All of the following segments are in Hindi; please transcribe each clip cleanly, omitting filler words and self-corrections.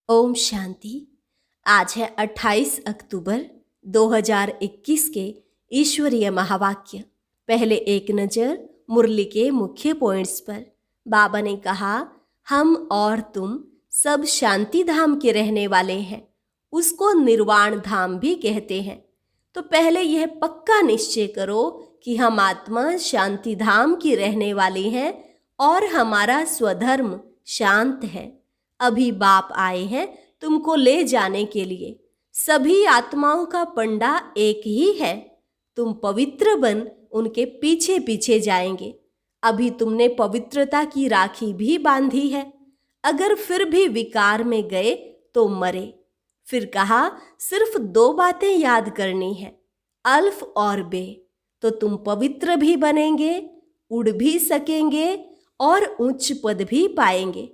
ओम शांति। आज है 28 अक्टूबर 2021 के ईश्वरीय महावाक्य। पहले एक नज़र मुरली के मुख्य पॉइंट्स पर। बाबा ने कहा, हम और तुम सब शांति धाम के रहने वाले हैं। उसको निर्वाण धाम भी कहते हैं। तो पहले यह पक्का निश्चय करो कि हम आत्मा शांति धाम की रहने वाली हैं और हमारा स्वधर्म शांत है। अभी बाप आए हैं तुमको ले जाने के लिए। सभी आत्माओं का पंडा एक ही है। तुम पवित्र बन उनके पीछे पीछे जाएंगे। अभी तुमने पवित्रता की राखी भी बांधी है। अगर फिर भी विकार में गए तो मरे। फिर कहा, सिर्फ 2 बातें याद करनी है, अल्फ और बे, तो तुम पवित्र भी बनेंगे, उड़ भी सकेंगे और उच्च पद भी पाएंगे।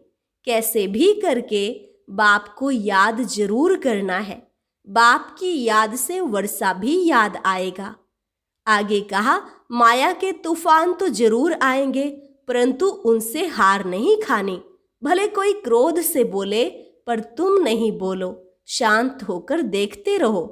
कैसे भी करके बाप को याद जरूर करना है। बाप की याद से वर्षा भी याद आएगा। आगे कहा, माया के तूफान तो जरूर आएंगे, परंतु उनसे हार नहीं खानी। भले कोई क्रोध से बोले पर तुम नहीं बोलो, शांत होकर देखते रहो।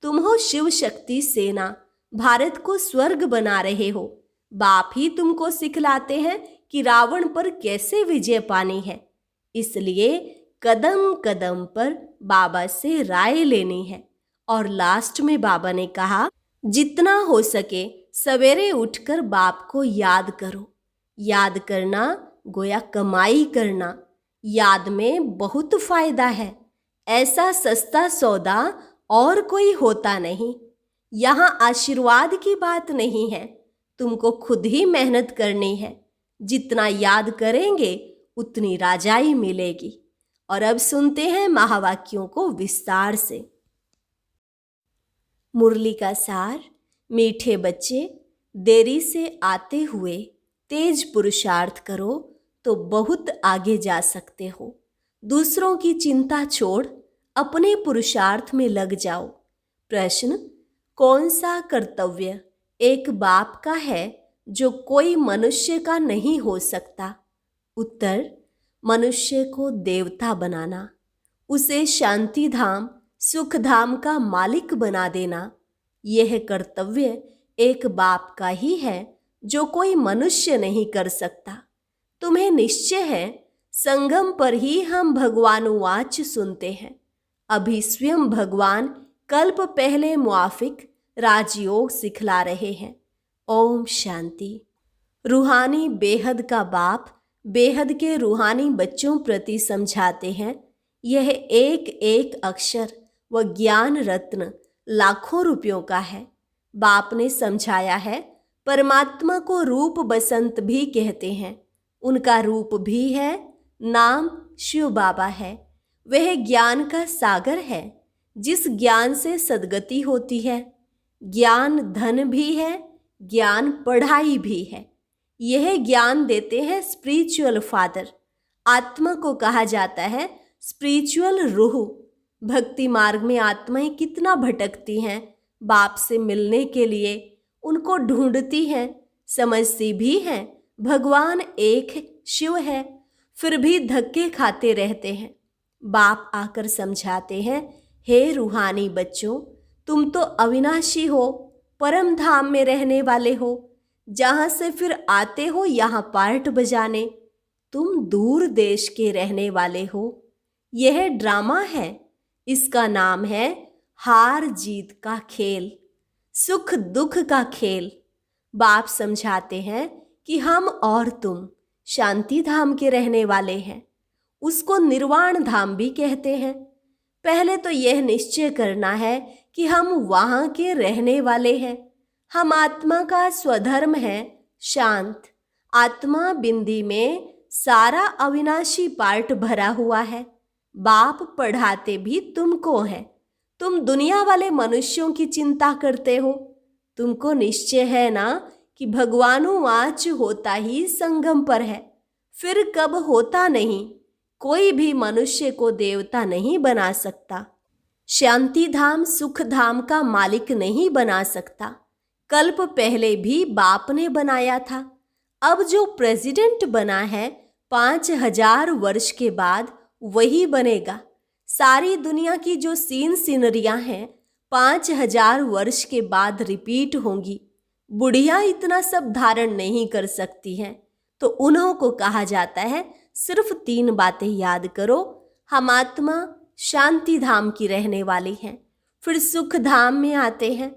तुम हो शिव शक्ति सेना, भारत को स्वर्ग बना रहे हो। बाप ही तुमको सिखलाते हैं कि रावण पर कैसे विजय पानी है। इसलिए कदम कदम पर बाबा से राय लेनी है। और लास्ट में बाबा ने कहा, जितना हो सके सवेरे उठकर बाप को याद करो। याद करना गोया कमाई करना। याद में बहुत फायदा है। ऐसा सस्ता सौदा और कोई होता नहीं। यहाँ आशीर्वाद की बात नहीं है, तुमको खुद ही मेहनत करनी है। जितना याद करेंगे उतनी राजाई मिलेगी। और अब सुनते हैं महावाक्यों को विस्तार से। मुरली का सार। मीठे बच्चे, देरी से आते हुए तेज पुरुषार्थ करो तो बहुत आगे जा सकते हो। दूसरों की चिंता छोड़ अपने पुरुषार्थ में लग जाओ। प्रश्न, कौन सा कर्तव्य एक बाप का है जो कोई मनुष्य का नहीं हो सकता? उत्तर, मनुष्य को देवता बनाना, उसे शांति धाम सुख धाम का मालिक बना देना। यह कर्तव्य एक बाप का ही है जो कोई मनुष्य नहीं कर सकता। तुम्हें निश्चय है, संगम पर ही हम भगवानुवाच सुनते हैं। अभी स्वयं भगवान कल्प पहले मुआफिक राजयोग सिखला रहे हैं। ओम शांति। रूहानी बेहद का बाप बेहद के रूहानी बच्चों प्रति समझाते हैं। यह एक एक अक्षर व ज्ञान रत्न लाखों रुपयों का है। बाप ने समझाया है, परमात्मा को रूप बसंत भी कहते हैं। उनका रूप भी है, नाम शिव बाबा है। वह ज्ञान का सागर है, जिस ज्ञान से सद्गति होती है। ज्ञान धन भी है, ज्ञान पढ़ाई भी है। यह ज्ञान देते हैं स्पिरिचुअल फादर। आत्मा को कहा जाता है स्पिरिचुअल रूह। भक्ति मार्ग में आत्माएं कितना भटकती हैं। बाप से मिलने के लिए उनको ढूंढती हैं, समझती भी हैं भगवान एक शिव है, फिर भी धक्के खाते रहते हैं। बाप आकर समझाते हैं, हे रूहानी बच्चों, तुम तो अविनाशी हो, परम धाम में रहने वाले हो। जहाँ से फिर आते हो यहाँ पार्ट बजाने। तुम दूर देश के रहने वाले हो। यह ड्रामा है, इसका नाम है हार जीत का खेल, सुख दुख का खेल। बाप समझाते हैं कि हम और तुम शांति धाम के रहने वाले हैं। उसको निर्वाण धाम भी कहते हैं। पहले तो यह निश्चय करना है कि हम वहाँ के रहने वाले हैं। हम आत्मा का स्वधर्म है शांत। आत्मा बिंदी में सारा अविनाशी पार्ट भरा हुआ है। बाप पढ़ाते भी तुमको है। तुम दुनिया वाले मनुष्यों की चिंता करते हो। तुमको निश्चय है ना कि भगवानुवाच होता ही संगम पर है, फिर कब होता नहीं। कोई भी मनुष्य को देवता नहीं बना सकता, शांति धाम सुख धाम का मालिक नहीं बना सकता। कल्प पहले भी बाप ने बनाया था। अब जो प्रेसिडेंट बना है 5000 वर्ष के बाद वही बनेगा। सारी दुनिया की जो सीनरियां हैं 5,000 वर्ष के बाद रिपीट होंगी। बुढ़िया इतना सब धारण नहीं कर सकती हैं, तो उन्हों को कहा जाता है सिर्फ 3 बातें याद करो। हम आत्मा शांति धाम की रहने वाली हैं, फिर सुख धाम में आते हैं।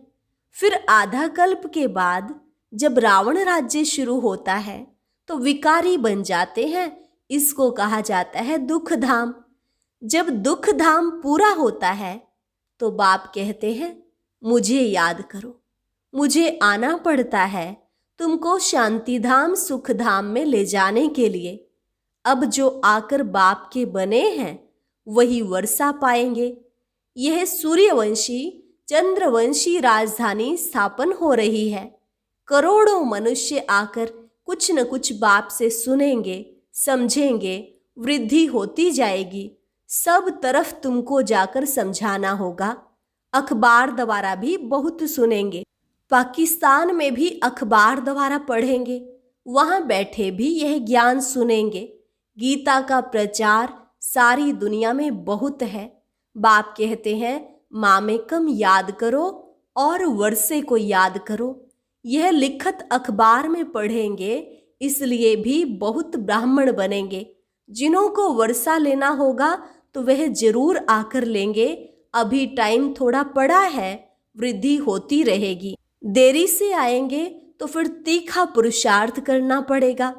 फिर आधा कल्प के बाद जब रावण राज्य शुरू होता है तो विकारी बन जाते हैं, इसको कहा जाता है दुख धाम। जब दुख धाम पूरा होता है तो बाप कहते हैं मुझे याद करो, मुझे आना पड़ता है तुमको शांति धाम सुख धाम में ले जाने के लिए। अब जो आकर बाप के बने हैं वही वर्षा पाएंगे। यह सूर्यवंशी चंद्रवंशी राजधानी स्थापन हो रही है। करोड़ों मनुष्य आकर कुछ न कुछ बाप से सुनेंगे, समझेंगे, वृद्धि होती जाएगी। सब तरफ तुमको जाकर समझाना होगा। अखबार द्वारा भी बहुत सुनेंगे, पाकिस्तान में भी अखबार द्वारा पढ़ेंगे, वहां बैठे भी यह ज्ञान सुनेंगे। गीता का प्रचार सारी दुनिया में बहुत है। बाप कहते हैं मामेकम याद करो और वर्षे को याद करो। यह लिखत अखबार में पढ़ेंगे, इसलिए भी बहुत ब्राह्मण बनेंगे। जिन्हों को वर्षा लेना होगा तो वह जरूर आकर लेंगे। अभी टाइम थोड़ा पड़ा है, वृद्धि होती रहेगी। देरी से आएंगे तो फिर तीखा पुरुषार्थ करना पड़ेगा।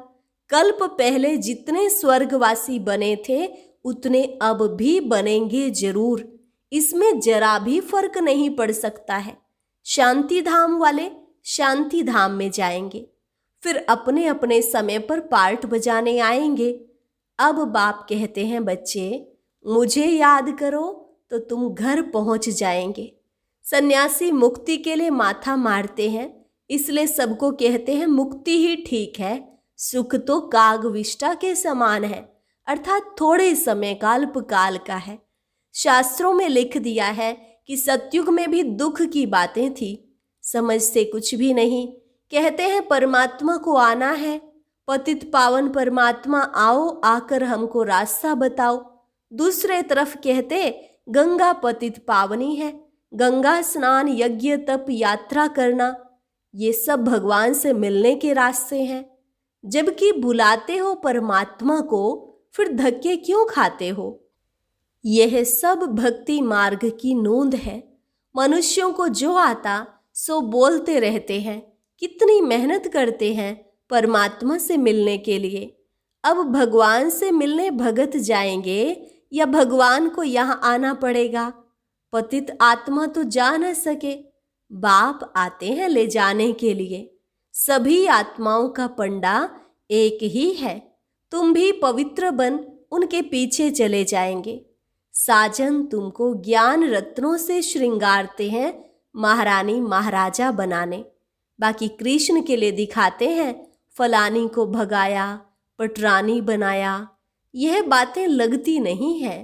कल्प पहले जितने स्वर्गवासी बने थे उतने अब भी बनेंगे जरूर, इसमें जरा भी फर्क नहीं पड़ सकता है। शांति धाम वाले शांति धाम में जाएंगे, फिर अपने अपने समय पर पार्ट बजाने आएंगे। अब बाप कहते हैं बच्चे मुझे याद करो तो तुम घर पहुंच जाएंगे। सन्यासी मुक्ति के लिए माथा मारते हैं, इसलिए सबको कहते हैं मुक्ति ही ठीक है। सुख तो कागविष्टा के समान है, अर्थात थोड़े समय का अल्पकाल का है। शास्त्रों में लिख दिया है कि सतयुग में भी दुख की बातें थी, समझते कुछ भी नहीं। कहते हैं परमात्मा को आना है, पतित पावन परमात्मा आओ, आकर हमको रास्ता बताओ। दूसरे तरफ कहते गंगा पतित पावनी है, गंगा स्नान यज्ञ तप यात्रा करना, ये सब भगवान से मिलने के रास्ते हैं। जबकि बुलाते हो परमात्मा को, फिर धक्के क्यों खाते हो? यह सब भक्ति मार्ग की नोंद है। मनुष्यों को जो आता सो बोलते रहते हैं, कितनी मेहनत करते हैं परमात्मा से मिलने के लिए। अब भगवान से मिलने भगत जाएंगे या भगवान को यहाँ आना पड़ेगा? पतित आत्मा तो जा न सके, बाप आते हैं ले जाने के लिए। सभी आत्माओं का पंडा एक ही है। तुम भी पवित्र बन उनके पीछे चले जाएंगे। साजन तुमको ज्ञान रत्नों से श्रृंगारते हैं महारानी महाराजा बनाने। बाकी कृष्ण के लिए दिखाते हैं फलानी को भगाया, पटरानी बनाया। यह बातें लगती नहीं है।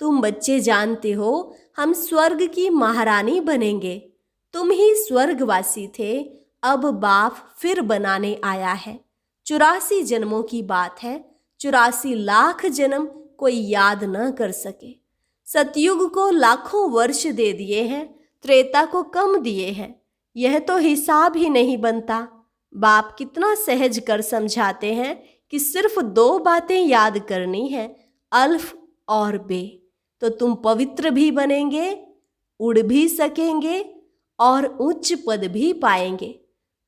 तुम बच्चे जानते हो हम स्वर्ग की महारानी बनेंगे। तुम ही स्वर्गवासी थे, अब बाप फिर बनाने आया है। 84 जन्मों की बात है, 84 लाख जन्म कोई याद न कर सके। सतयुग को लाखों वर्ष दे दिए हैं, त्रेता को कम दिए हैं। यह तो हिसाब ही नहीं बनता। बाप कितना सहज कर समझाते हैं कि सिर्फ 2 बातें याद करनी है, अल्फ और बे, तो तुम पवित्र भी बनेंगे, उड़ भी सकेंगे और उच्च पद भी पाएंगे।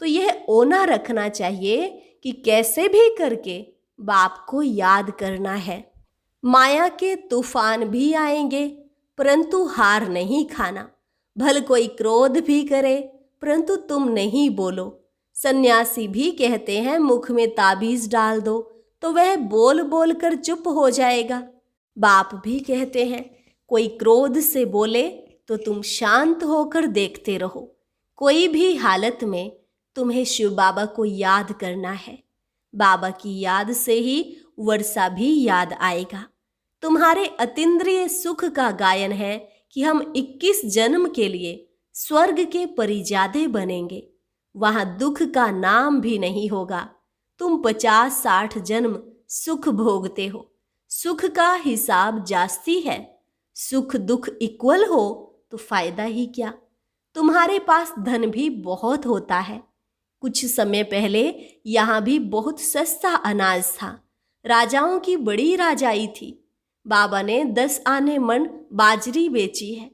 तो यह ओना रखना चाहिए कि कैसे भी करके बाप को याद करना है। माया के तूफान भी आएंगे, परंतु हार नहीं खाना। भल कोई क्रोध भी करे, परंतु तुम नहीं बोलो। सन्यासी भी कहते हैं मुख में ताबीज डाल दो, तो वह बोल बोल कर चुप हो जाएगा। बाप भी कहते हैं कोई क्रोध से बोले तो तुम शांत होकर देखते रहो। कोई भी हालत में तुम्हें शिव बाबा को याद करना है। बाबा की याद से ही वर्षा भी याद आएगा। तुम्हारे अतीन्द्रिय सुख का गायन है कि हम 21 जन्म के लिए स्वर्ग के परिजादे बनेंगे। वहां दुख का नाम भी नहीं होगा। तुम 50-60 जन्म सुख भोगते हो। सुख का हिसाब जास्ती है। सुख दुख इक्वल हो तो फायदा ही क्या। तुम्हारे पास धन भी बहुत होता है। कुछ समय पहले यहाँ भी बहुत सस्ता अनाज था। राजाओं की बड़ी राजाई थी। बाबा ने 10 आने मन बाजरी बेची है,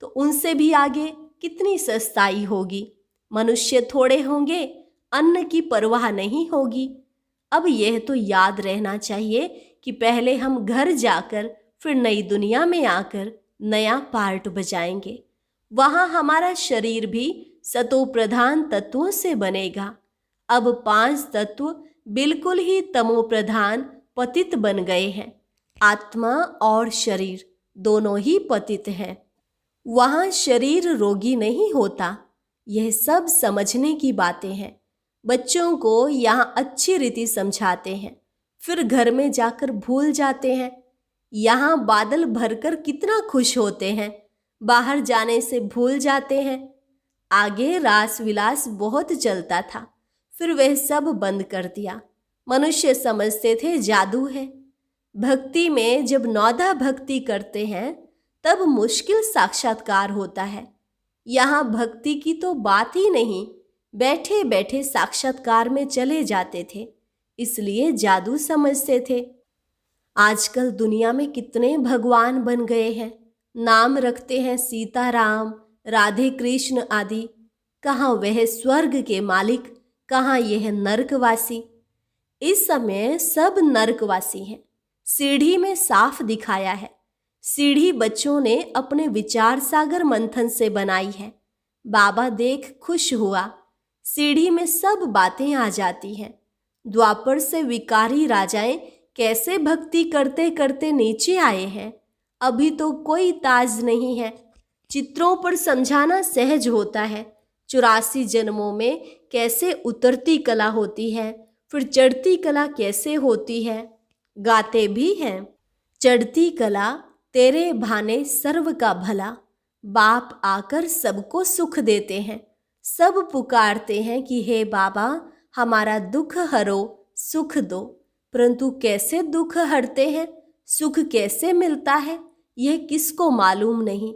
तो उनसे भी आगे कितनी सस्ताई होगी। मनुष्य थोड़े होंगे, अन्न की परवाह नहीं होगी। अब यह तो याद रहना चाहिए कि पहले हम घर जाकर फिर नई दुनिया में आकर नया पार्ट बजाएंगे। वहां हमारा शरीर भी सतो प्रधान तत्वों से बनेगा। अब 5 तत्व बिल्कुल ही तमो प्रधान पतित बन गए हैं। आत्मा और शरीर दोनों ही पतित हैं। वहां शरीर रोगी नहीं होता। यह सब समझने की बातें हैं। बच्चों को यहाँ अच्छी रीति समझाते हैं, फिर घर में जाकर भूल जाते हैं। यहाँ बादल भरकर कितना खुश होते हैं, बाहर जाने से भूल जाते हैं। आगे रास विलास बहुत चलता था, फिर वह सब बंद कर दिया। मनुष्य समझते थे जादू है। भक्ति में जब नौधा भक्ति करते हैं तब मुश्किल साक्षात्कार होता है। यहाँ भक्ति की तो बात ही नहीं, बैठे बैठे साक्षात्कार में चले जाते थे, इसलिए जादू समझते थे। आजकल दुनिया में कितने भगवान बन गए हैं। नाम रखते हैं सीताराम, राधे कृष्ण आदि। कहाँ वह स्वर्ग के मालिक, कहाँ यह नरकवासी। इस समय सब नरकवासी हैं। सीढ़ी में साफ दिखाया है। सीढ़ी बच्चों ने अपने विचार सागर मंथन से बनाई है। बाबा देख खुश हुआ। सीढ़ी में सब बातें आ जाती हैं। द्वापर से विकारी राजाएं कैसे भक्ति करते करते नीचे आए हैं। अभी तो कोई ताज नहीं है। चित्रों पर समझाना सहज होता है। 84 जन्मों में कैसे उतरती कला होती है, फिर चढ़ती कला कैसे होती है। गाते भी हैं, चढ़ती कला तेरे भाने सर्व का भला। बाप आकर सबको सुख देते हैं। सब पुकारते हैं कि हे बाबा हमारा दुख हरो, सुख दो। परंतु कैसे दुख हरते हैं, सुख कैसे मिलता है, यह किसको मालूम नहीं।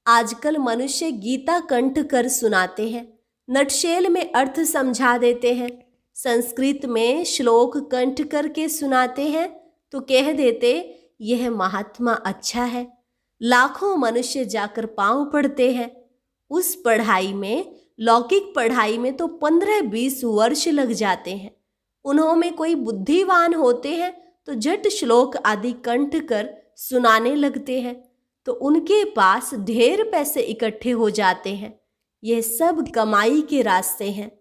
आजकल मनुष्य गीता कंठ कर सुनाते हैं, नटशेल में अर्थ समझा देते हैं। संस्कृत में श्लोक कंठ करके सुनाते हैं तो कह देते यह महात्मा अच्छा है। लाखों मनुष्य जाकर पांव पड़ते हैं। उस पढ़ाई में, लौकिक पढ़ाई में तो 15-20 वर्ष लग जाते हैं। उन्हों में कोई बुद्धिवान होते हैं तो झट श्लोक आदि कंठ कर सुनाने लगते हैं, तो उनके पास ढेर पैसे इकट्ठे हो जाते हैं। यह सब कमाई के रास्ते हैं।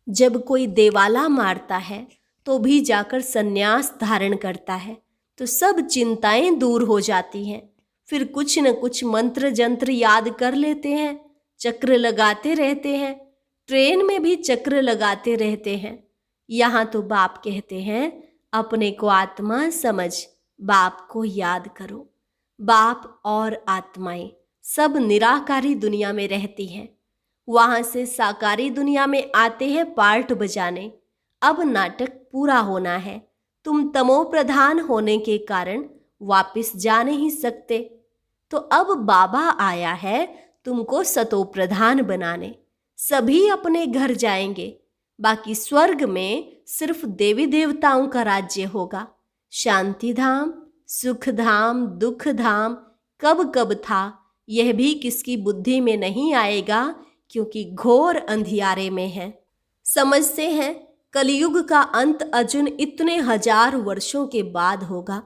जब कोई देवाला मारता है तो भी जाकर संन्यास धारण करता है, तो सब चिंताएं दूर हो जाती हैं। फिर कुछ न कुछ मंत्र जंत्र याद कर लेते हैं, चक्र लगाते रहते हैं। ट्रेन में भी चक्र लगाते रहते हैं। यहाँ तो बाप कहते हैं अपने को आत्मा समझ, बाप को याद करो। बाप और आत्माएं सब निराकारी दुनिया में रहती हैं। वहाँ से साकारी दुनिया में आते हैं पार्ट बजाने। अब नाटक पूरा होना है। तुम तमो प्रधान होने के कारण वापस जा नहीं सकते, तो अब बाबा आया है तुमको सतो प्रधान बनाने। सभी अपने घर जाएंगे। बाकी स्वर्ग में सिर्फ देवी देवताओं का राज्य होगा। शांति धाम, सुख धाम, दुख धाम कब कब था यह भी किसकी बुद्धि में नहीं आएगा, क्योंकि घोर अंधियारे में है। समझते हैं कलयुग का अंत अर्जुन इतने 1000 वर्षों के बाद होगा,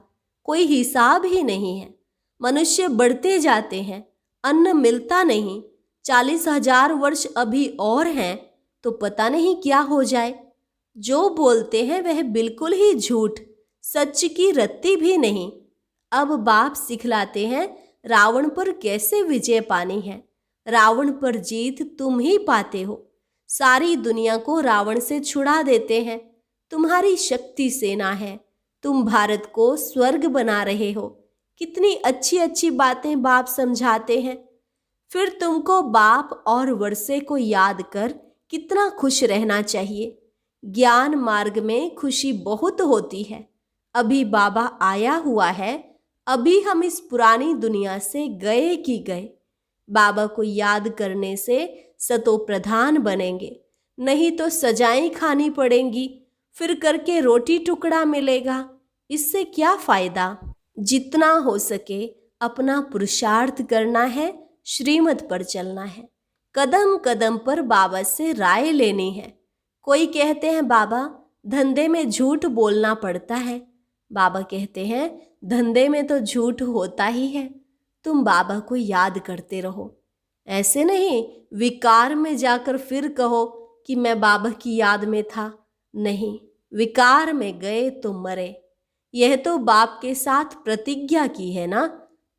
कोई हिसाब ही नहीं है। मनुष्य बढ़ते जाते हैं, अन्न मिलता नहीं। 40,000 वर्ष अभी और हैं तो पता नहीं क्या हो जाए। जो बोलते हैं वह बिल्कुल ही झूठ, सच की रत्ती भी नहीं। अब बाप सिखलाते हैं रावण पर कैसे विजय पानी है। रावण पर जीत तुम ही पाते हो। सारी दुनिया को रावण से छुड़ा देते हैं। तुम्हारी शक्ति सेना है। तुम भारत को स्वर्ग बना रहे हो। कितनी अच्छी अच्छी बातें बाप समझाते हैं। फिर तुमको बाप और वर्षे को याद कर कितना खुश रहना चाहिए। ज्ञान मार्ग में खुशी बहुत होती है। अभी बाबा आया हुआ है, अभी हम इस पुरानी दुनिया से गए कि गए। बाबा को याद करने से सतो प्रधान बनेंगे, नहीं तो सजाएं खानी पड़ेंगी, फिर करके रोटी टुकड़ा मिलेगा। इससे क्या फायदा। जितना हो सके अपना पुरुषार्थ करना है, श्रीमत पर चलना है, कदम कदम पर बाबा से राय लेनी है। कोई कहते हैं बाबा धंधे में झूठ बोलना पड़ता है। बाबा कहते हैं धंधे में तो झूठ होता ही है, तुम बाबा को याद करते रहो। ऐसे नहीं विकार में जाकर फिर कहो कि मैं बाबा की याद में था। नहीं, विकार में गए तो मरे। यह तो बाप के साथ प्रतिज्ञा की है ना।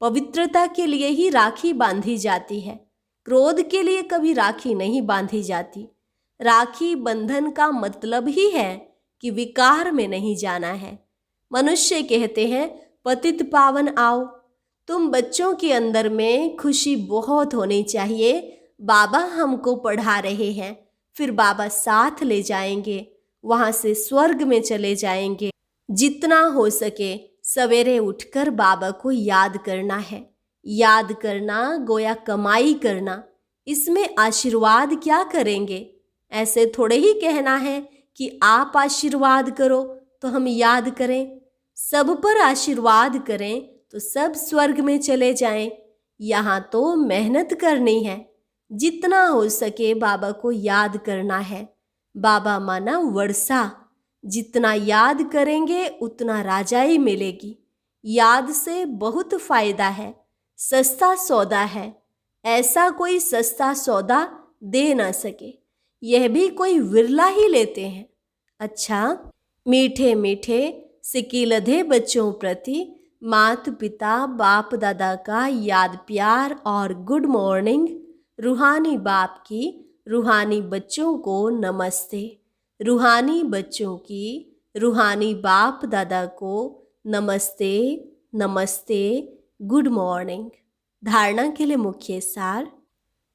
पवित्रता के लिए ही राखी बांधी जाती है, क्रोध के लिए कभी राखी नहीं बांधी जाती। राखी बंधन का मतलब ही है कि विकार में नहीं जाना है। मनुष्य कहते हैं पतित पावन आओ। तुम बच्चों के अंदर में खुशी बहुत होनी चाहिए। बाबा हमको पढ़ा रहे हैं, फिर बाबा साथ ले जाएंगे, वहाँ से स्वर्ग में चले जाएंगे। जितना हो सके सवेरे उठकर बाबा को याद करना है। याद करना गोया कमाई करना। इसमें आशीर्वाद क्या करेंगे। ऐसे थोड़े ही कहना है कि आप आशीर्वाद करो तो हम याद करें। सब पर आशीर्वाद करें तो सब स्वर्ग में चले जाएं। यहाँ तो मेहनत करनी है। जितना हो सके बाबा को याद करना है। बाबा माना वर्षा। जितना याद करेंगे उतना राजाई मिलेगी। याद से बहुत फायदा है। सस्ता सौदा है। ऐसा कोई सस्ता सौदा दे ना सके। यह भी कोई विरला ही लेते हैं। अच्छा, मीठे मीठे सिकीलधे बच्चों प्रति माता पिता बाप दादा का याद प्यार और गुड मॉर्निंग। रूहानी बाप की रूहानी बच्चों को नमस्ते। रूहानी बच्चों की रूहानी बाप दादा को नमस्ते नमस्ते, गुड मॉर्निंग। धारणा के लिए मुख्य सार।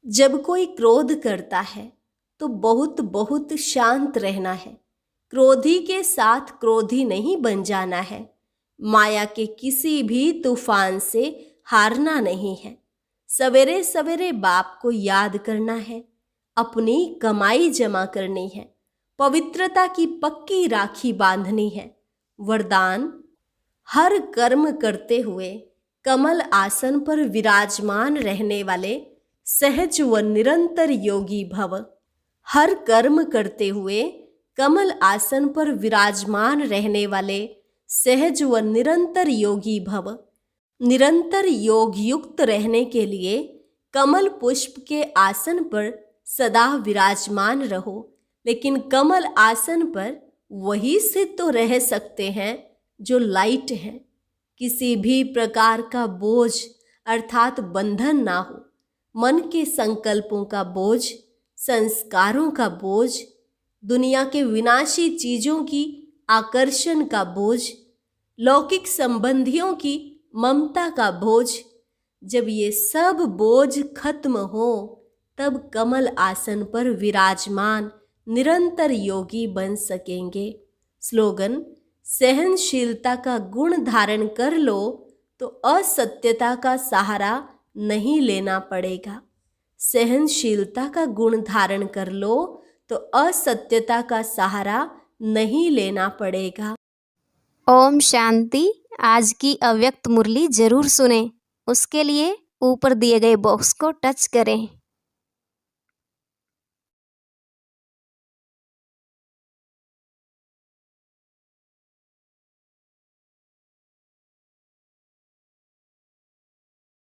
जब कोई क्रोध करता है तो बहुत बहुत शांत रहना है। क्रोधी के साथ क्रोधी नहीं बन जाना है। माया के किसी भी तूफान से हारना नहीं है। सवेरे सवेरे बाप को याद करना है। अपनी कमाई जमा करनी है। पवित्रता की पक्की राखी बांधनी है। वरदान, हर कर्म करते हुए कमल आसन पर विराजमान रहने वाले सहज व निरंतर योगी भव। हर कर्म करते हुए कमल आसन पर विराजमान रहने वाले सहज व निरंतर योगी भव। निरंतर योग युक्त रहने के लिए कमल पुष्प के आसन पर सदा विराजमान रहो। लेकिन कमल आसन पर वही सिद्ध तो रह सकते हैं जो लाइट हैं। किसी भी प्रकार का बोझ अर्थात बंधन ना हो। मन के संकल्पों का बोझ, संस्कारों का बोझ, दुनिया के विनाशी चीजों की आकर्षण का बोझ, लौकिक संबंधियों की ममता का बोझ। जब ये सब बोझ खत्म हो तब कमल आसन पर विराजमान निरंतर योगी बन सकेंगे। स्लोगन, सहनशीलता का गुण धारण कर लो तो असत्यता का सहारा नहीं लेना पड़ेगा। सहनशीलता का गुण धारण कर लो तो असत्यता का सहारा नहीं लेना पड़ेगा। ओम शांति। आज की अव्यक्त मुरली जरूर सुनें। उसके लिए ऊपर दिए गए बॉक्स को टच करें।